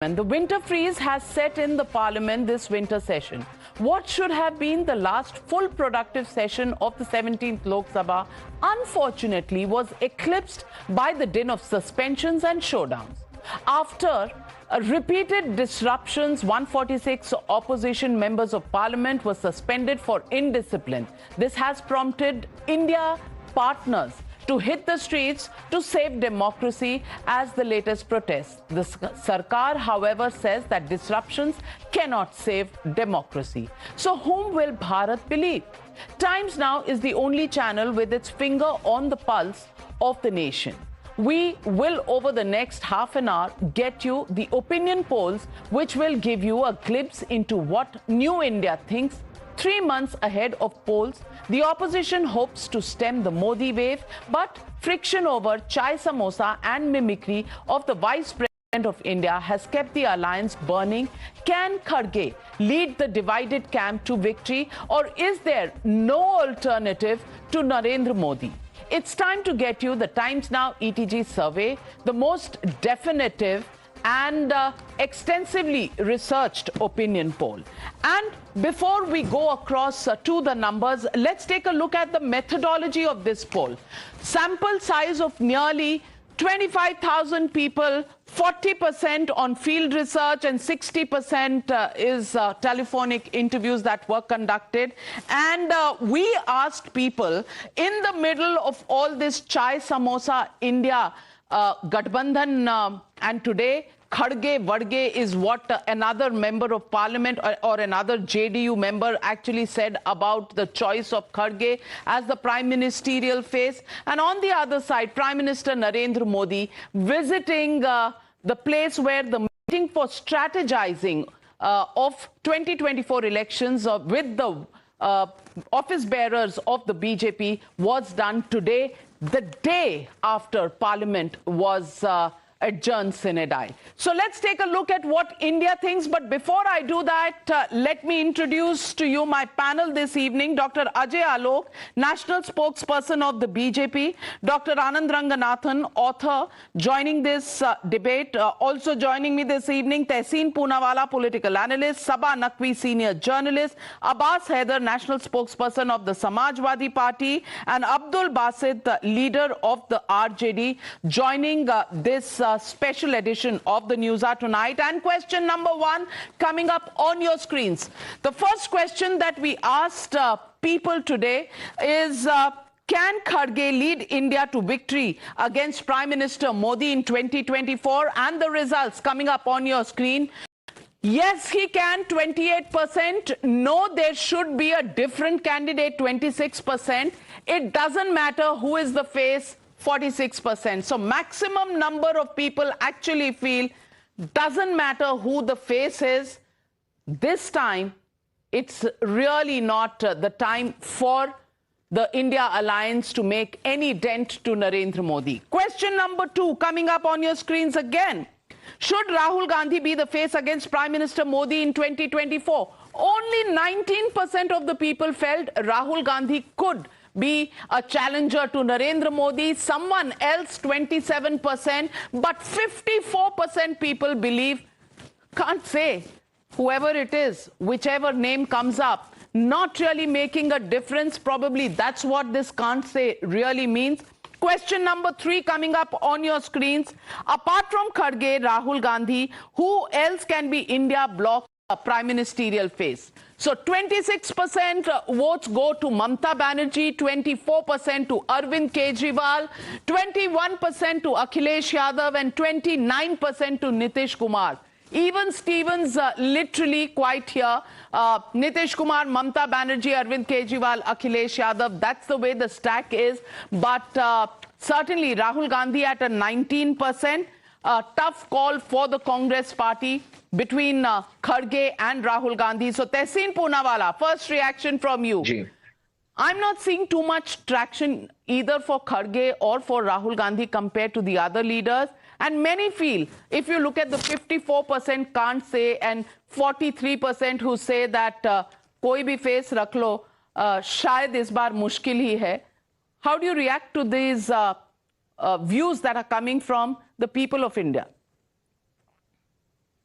And the winter freeze has set in the parliament this winter session. What should have been the last full productive session of the 17th Lok Sabha, unfortunately, was eclipsed by the din of suspensions and showdowns. After repeated disruptions, 146 opposition members of parliament were suspended for indiscipline. This has prompted India partners to hit the streets to save democracy as the latest protest. The Sarkar, however, says that disruptions cannot save democracy. So whom will Bharat believe? Times Now is the only channel with its finger on the pulse of the nation. We will, over the next half an hour, get you the opinion polls, which will give you a glimpse into what New India thinks 3 months ahead of polls. The opposition hopes to stem the Modi wave, but friction over chai samosa and mimicry of the Vice President of India has kept the alliance burning. Can Kharge lead the divided camp to victory, or is there no alternative to Narendra Modi? It's time to get you the Times Now ETG survey, the most definitive and extensively researched opinion poll. And before we go across to the numbers, let's take a look at the methodology of this poll. Sample size of nearly 25,000 people, 40% on field research and 60% is telephonic interviews that were conducted. And we asked people in the middle of all this chai samosa India Gathbandhan, and today Kharge Vadge is what another member of parliament or another JDU member actually said about the choice of Kharge as the prime ministerial face. And on the other side, Prime Minister Narendra Modi visiting the place where the meeting for strategizing of 2024 elections with the office bearers of the BJP was done today, the day after Parliament was adjourned sine die. So let's take a look at what India thinks. But before I do that, let me introduce to you my panel this evening. Dr. Ajay Alok, National Spokesperson of the BJP. Dr. Anand Ranganathan, author, joining this debate. Also joining me this evening, Tehseen Poonawala, political analyst. Sabah Naqvi, senior journalist. Abbas Haider, National Spokesperson of the Samajwadi Party. And Abdul Basit, leader of the RJD, joining this special edition of the News Hour tonight. And question number one coming up on your screens. The first question that we asked people today is, can Kharge lead India to victory against Prime Minister Modi in 2024? And the results coming up on your screen. Yes, he can, 28%. No, there should be a different candidate, 26%. It doesn't matter who is the face, 46%. So maximum number of people actually feel doesn't matter who the face is. This time, it's really not the time for the India alliance to make any dent to Narendra Modi. Question number two coming up on your screens again. Should Rahul Gandhi be the face against Prime Minister Modi in 2024? Only 19% of the people felt Rahul Gandhi could be a challenger to Narendra Modi. Someone else, 27%, but 54% people believe, can't say, whoever it is, whichever name comes up, not really making a difference. Probably that's what this can't say really means. Question number three coming up on your screens. Apart from Kharge, Rahul Gandhi, who else can be India Bloc prime ministerial face? So 26% votes go to Mamta Banerjee, 24% to Arvind Kejriwal, 21% to Akhilesh Yadav, and 29% to Nitish Kumar. Even Stevens literally quite here. Nitish Kumar, Mamta Banerjee, Arvind Kejriwal, Akhilesh Yadav. That's the way the stack is. But certainly Rahul Gandhi at a 19%. Tough call for the Congress party between Kharge and Rahul Gandhi. So Tehseen Poonawala, first reaction from you. I'm not seeing too much traction either for Kharge or for Rahul Gandhi compared to the other leaders. And many feel, if you look at the 54% can't say and 43% who say that koi bhi face rakh lo, shayad is baar mushkil hi hai. How do you react to these views that are coming from the people of India?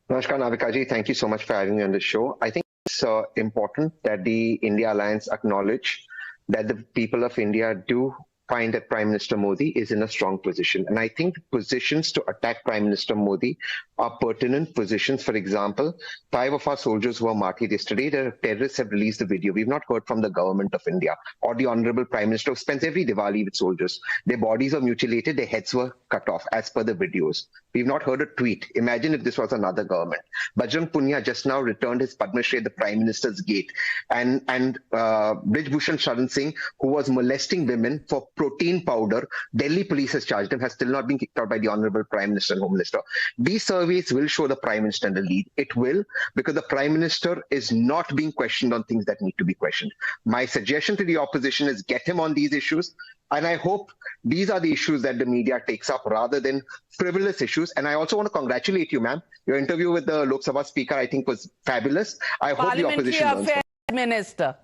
Namaskar, Navikaji. Thank you so much for having me on the show. I think it's important that the India Alliance acknowledge that the people of India do find that Prime Minister Modi is in a strong position. And I think positions to attack Prime Minister Modi are pertinent positions. For example, 5 of our soldiers who were martyred yesterday, the terrorists have released the video. We've not heard from the government of India or the Honorable Prime Minister who spends every Diwali with soldiers. Their bodies were mutilated, their heads were cut off as per the videos. We've not heard a tweet. Imagine if this was another government. Bajrang Punia just now returned his Padma Shri at the Prime Minister's gate. And Brij Bhushan Sharan Singh, who was molesting women for protein powder, Delhi police has charged him, has still not been kicked out by the Honorable Prime Minister and Home Minister. These surveys will show the Prime Minister in the lead. It will, because the Prime Minister is not being questioned on things that need to be questioned. My suggestion to the opposition is get him on these issues. And I hope these are the issues that the media takes up rather than frivolous issues. And I also want to congratulate you, ma'am. Your interview with the Lok Sabha Speaker, I think, was fabulous. I hope the opposition learns from it. Minister.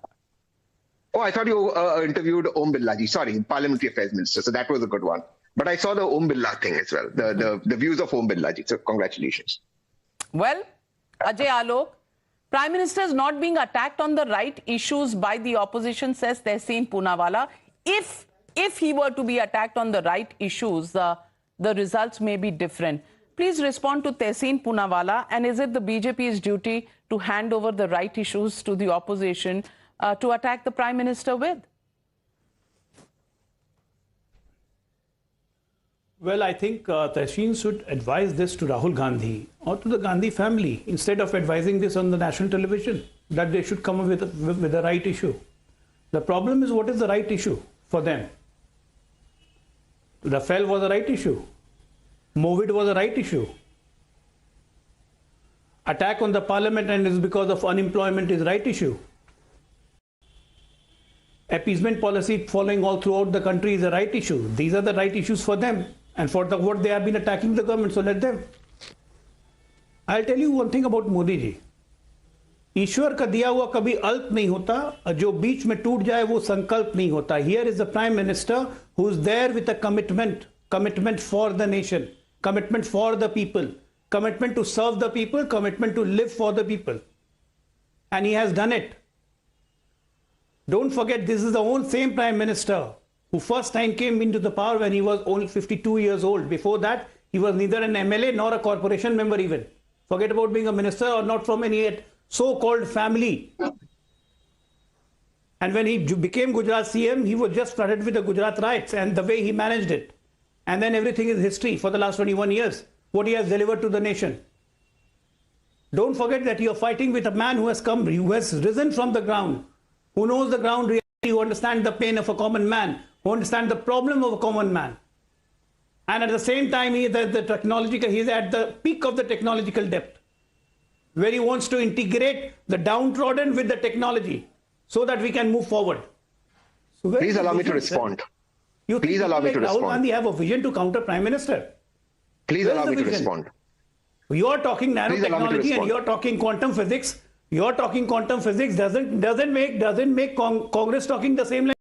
Oh, I thought you interviewed Om Birla ji. Sorry, Parliamentary Affairs Minister. So that was a good one. But I saw the Om Birla thing as well, the views of Om Birla ji. So congratulations. Well, Ajay Alok, Prime Minister is not being attacked on the right issues by the opposition, says Tehseen Poonawalla. If he were to be attacked on the right issues, the results may be different. Please respond to Tehseen Poonawalla. And is it the BJP's duty to hand over the right issues to the opposition to attack the Prime Minister with? Well, I think Tehseen should advise this to Rahul Gandhi or to the Gandhi family instead of advising this on the national television, that they should come up with the right issue. The problem is, what is the right issue for them? Rafale was the right issue. Movid was the right issue. Attack on the parliament and is because of unemployment is the right issue. Appeasement policy following all throughout the country is the right issue. These are the right issues for them. And for what they have been attacking the government, so let them. I'll tell you one thing about Modi ji. ईश्वर का दिया हुआ कभी अल्प नहीं होता, जो बीच में टूट जाए वो संकल्प नहीं होता. Here is the Prime Minister who is there with a commitment for the nation, commitment for the people, commitment to serve the people, commitment to live for the people. And he has done it. Don't forget, this is the same Prime Minister who first time came into the power when he was only 52 years old. Before that, he was neither an MLA nor a corporation member even. Forget about being a minister or not from any so-called family. And when he became Gujarat CM, he was just flooded with the Gujarat riots and the way he managed it. And then everything is history for the last 21 years, what he has delivered to the nation. Don't forget that you are fighting with a man who has risen from the ground, who knows the ground reality, who understands the pain of a common man, who understands the problem of a common man. And at the same time, he is at the peak of the technological depth, where he wants to integrate the downtrodden with the technology so that we can move forward. So please allow me to respond. Please allow me to respond. Rahul Gandhi have a vision to counter Prime Minister. Please allow me to respond. You are talking nanotechnology and you are talking quantum physics. You are talking quantum physics doesn't make Congress talking the same language.